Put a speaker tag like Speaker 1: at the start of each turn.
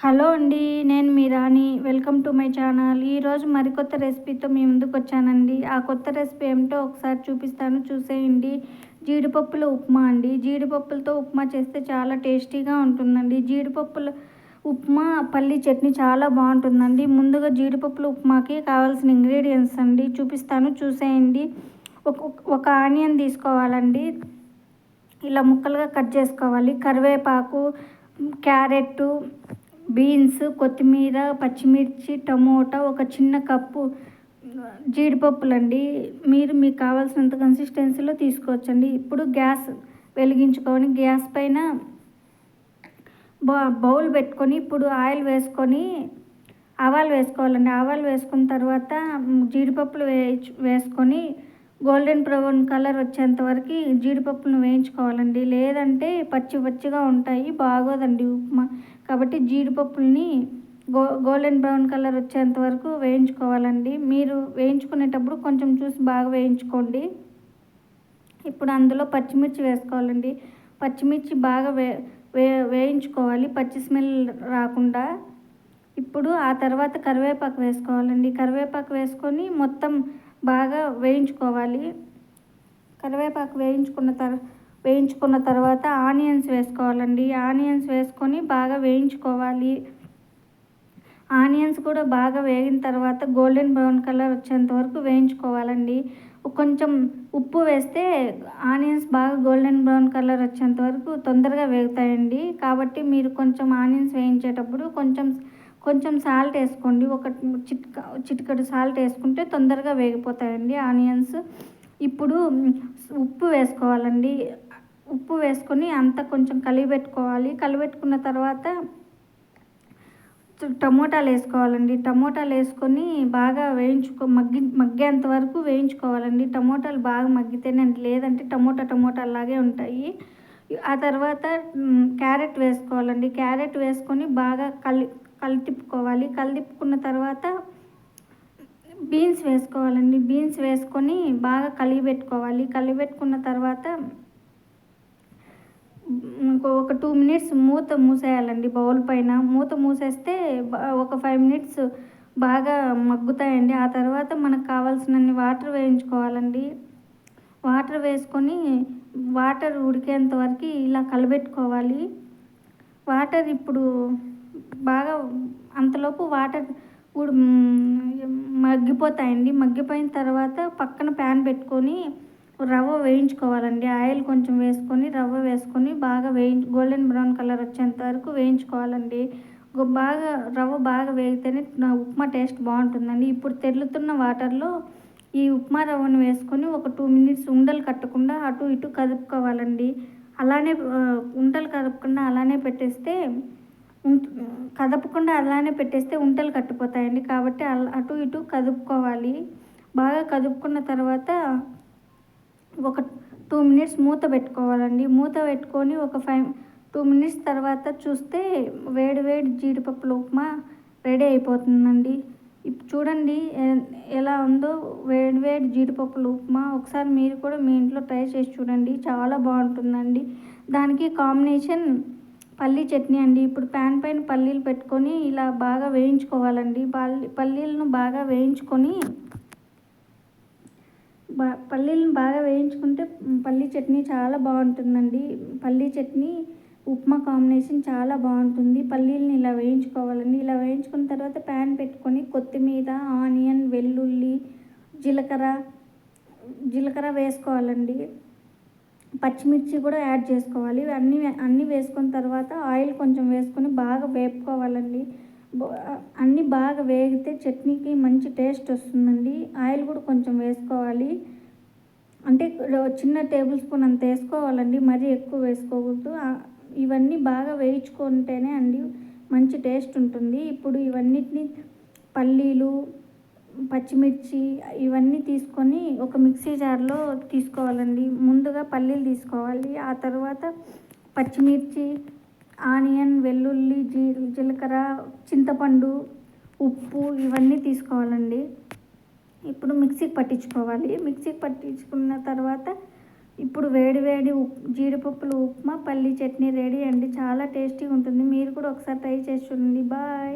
Speaker 1: Hello అండి. నేను మీ Rani. Welcome to my channel. ఈరోజు మరికొత్త రెసిపీతో మీ ముందుకు వచ్చానండి. ఆ కొత్త రెసిపీ ఏమిటో ఒకసారి చూపిస్తాను, చూసేయండి. జీడిపప్పుల ఉప్మా అండి. జీడిపప్పులతో ఉప్మా చేస్తే చాలా టేస్టీగా ఉంటుందండి. జీడిపప్పుల ఉప్మా పల్లీ చట్నీ చాలా బాగుంటుందండి. ముందుగా జీడిపప్పుల ఉప్మాకి కావాల్సిన ఇంగ్రీడియంట్స్ అండి చూపిస్తాను, చూసేయండి. ఒక ఒక ఆనియన్ తీసుకోవాలండి, ఇలా ముక్కలుగా కట్ చేసుకోవాలి. కరివేపాకు, క్యారెట్టు, బీన్స్, కొత్తిమీర, పచ్చిమిర్చి, టమోటా, ఒక చిన్న కప్పు జీడిపప్పులండి. మీరు మీకు కావాల్సినంత కన్సిస్టెన్సీలో తీసుకోవచ్చండి. ఇప్పుడు గ్యాస్ వెలిగించుకొని గ్యాస్ పైన బౌల్ పెట్టుకొని ఇప్పుడు ఆయిల్ వేసుకొని ఆవాలు వేసుకోవాలండి. ఆవాలు వేసుకున్న తర్వాత జీడిపప్పులు వేసుకొని గోల్డెన్ బ్రౌన్ కలర్ వచ్చేంత వరకు జీడిపప్పులను వేయించుకోవాలండి. లేదంటే పచ్చి పచ్చిగా ఉంటాయి, బాగోదండి ఉప్మా. కాబట్టి జీడిపప్పుల్ని గోల్డెన్ బ్రౌన్ కలర్ వచ్చేంత వరకు వేయించుకోవాలండి. మీరు వేయించుకునేటప్పుడు కొంచెం చూసి బాగా వేయించుకోండి. ఇప్పుడు అందులో పచ్చిమిర్చి వేసుకోవాలండి. పచ్చిమిర్చి బాగా వేయించుకోవాలి, పచ్చి స్మెల్ రాకుండా. ఇప్పుడు ఆ తర్వాత కరివేపాకు వేసుకోవాలండి. కరివేపాకు వేసుకొని మొత్తం బాగా వేయించుకోవాలి. కరివేపాకు వేయించుకున్న తర్వాత ఆనియన్స్ వేసుకోవాలండి. ఆనియన్స్ వేసుకొని బాగా వేయించుకోవాలి. ఆనియన్స్ కూడా బాగా వేగిన తర్వాత గోల్డెన్ బ్రౌన్ కలర్ వచ్చేంత వరకు వేయించుకోవాలండి. కొంచెం ఉప్పు వేస్తే ఆనియన్స్ బాగా గోల్డెన్ బ్రౌన్ కలర్ వచ్చేంత వరకు తొందరగా వేగుతాయండి. కాబట్టి మీరు కొంచెం ఆనియన్స్ వేయించేటప్పుడు కొంచెం సాల్ట్ వేసుకోండి. ఒక చిటికెడు సాల్ట్ వేసుకుంటే తొందరగా వేగిపోతాయండి ఆనియన్స్. ఇప్పుడు ఉప్పు వేసుకోవాలండి. ఉప్పు వేసుకొని అంతా కొంచెం కలిపెట్టుకోవాలి. కలిపెట్టుకున్న తర్వాత టమోటాలు వేసుకోవాలండి. టమోటాలు వేసుకొని బాగా మగ్గేంత వరకు వేయించుకోవాలండి. టమోటాలు బాగా మగ్గితేనండి, లేదంటే టమోటాలాగే ఉంటాయి. ఆ తర్వాత క్యారెట్ వేసుకోవాలండి. క్యారెట్ వేసుకొని బాగా కలితిప్పుకోవాలి. కలితిప్పుకున్న తర్వాత బీన్స్ వేసుకోవాలండి. బీన్స్ వేసుకొని బాగా కలిపెట్టుకోవాలి. కలిపెట్టుకున్న తర్వాత ఒక 2 మినిట్స్ మూత మూసేయాలండి. బౌల్ పైన మూత మూసేస్తే ఒక 5 మినిట్స్ బాగా మగ్గుతాయండి. ఆ తర్వాత మనకు కావాల్సినన్ని వాటర్ వేయించుకోవాలండి. వాటర్ వేసుకొని వాటర్ ఉడికేంత వరకు ఇలా కలబెట్టుకోవాలి. వాటర్ ఇప్పుడు బాగా అంతలోపు వాటర్ మగ్గిపోతాయండి. మగ్గిపోయిన తర్వాత పక్కన ప్యాన్ పెట్టుకొని రవ్వ వేయించుకోవాలండి. ఆయిల్ కొంచెం వేసుకొని రవ్వ వేసుకొని బాగా గోల్డెన్ బ్రౌన్ కలర్ వచ్చేంత వరకు వేయించుకోవాలండి. రవ్వ బాగా వేగితేనే ఉప్మా టేస్ట్ బాగుంటుందండి. ఇప్పుడు తెరులుతున్న వాటర్లో ఈ ఉప్మా రవ్వను వేసుకొని ఒక 2 మినిట్స్ ఉండలు కట్టకుండా అటు ఇటు కదుపుకోవాలండి. అలానే ఉండలు కదపకుండా అలానే పెట్టేస్తే ఉంటలు కట్టిపోతాయండి. కాబట్టి అటు ఇటు కదుపుకోవాలి. బాగా కదుపుకున్న తర్వాత ఒక 2 మినిట్స్ మూత పెట్టుకోవాలండి. మూత పెట్టుకొని ఒక 2 మినిట్స్ తర్వాత చూస్తే వేడి జీడిపప్పుల ఉప్మా రెడీ అయిపోతుందండి. ఇప్పుడు చూడండి ఎలా ఉందో వేడి జీడిపప్పుల ఉప్మా. ఒకసారి మీరు కూడా మీ ఇంట్లో ట్రై చేసి చూడండి, చాలా బాగుంటుందండి. దానికి కాంబినేషన్ పల్లీ చట్నీ అండి. ఇప్పుడు ప్యాన్ పైన పల్లీలు పెట్టుకొని ఇలా బాగా వేయించుకోవాలండి. పల్లీలను బాగా వేయించుకుంటే పల్లీ చట్నీ చాలా బాగుంటుందండి. పల్లీ చట్నీ ఉప్మా కాంబినేషన్ చాలా బాగుంటుంది. పల్లీలను ఇలా వేయించుకోవాలండి. ఇలా వేయించుకున్న తర్వాత ప్యాన్ పెట్టుకొని కొత్తిమీర, ఆనియన్, వెల్లుల్లి, జీలకర్ర వేసుకోవాలండి. పచ్చిమిర్చి కూడా యాడ్ చేసుకోవాలి. అన్నీ వేసుకున్న తర్వాత ఆయిల్ కొంచెం వేసుకొని బాగా వేపుకోవాలండి. అన్నీ బాగా వేగితే చట్నీకి మంచి టేస్ట్ వస్తుందండి. ఆయిల్ కూడా కొంచెం వేసుకోవాలి. అంటే చిన్న టేబుల్ స్పూన్ అంత వేసుకోవాలండి, మరీ ఎక్కువ వేసుకోకూడదు. ఇవన్నీ బాగా వేయించుకుంటేనే అండి మంచి టేస్ట్ ఉంటుంది. ఇప్పుడు ఇవన్నిటిని పల్లీలు, పచ్చిమిర్చి ఇవన్నీ తీసుకొని ఒక మిక్సీ జార్లో తీసుకోవాలండి. ముందుగా పల్లీలు తీసుకోవాలి. ఆ తర్వాత పచ్చిమిర్చి, ఆనియన్, వెల్లుల్లి, జీలకర్ర, చింతపండు, ఉప్పు ఇవన్నీ తీసుకోవాలండి. ఇప్పుడు మిక్సీకి పట్టించుకోవాలి. మిక్సీకి పట్టించుకున్న తర్వాత ఇప్పుడు వేడి వేడి జీడిపప్పులు ఉప్మా పల్లి చట్నీ రెడీ అండి. చాలా టేస్టీగా ఉంటుంది. మీరు కూడా ఒకసారి ట్రై చేసి చూడండి. బాయ్.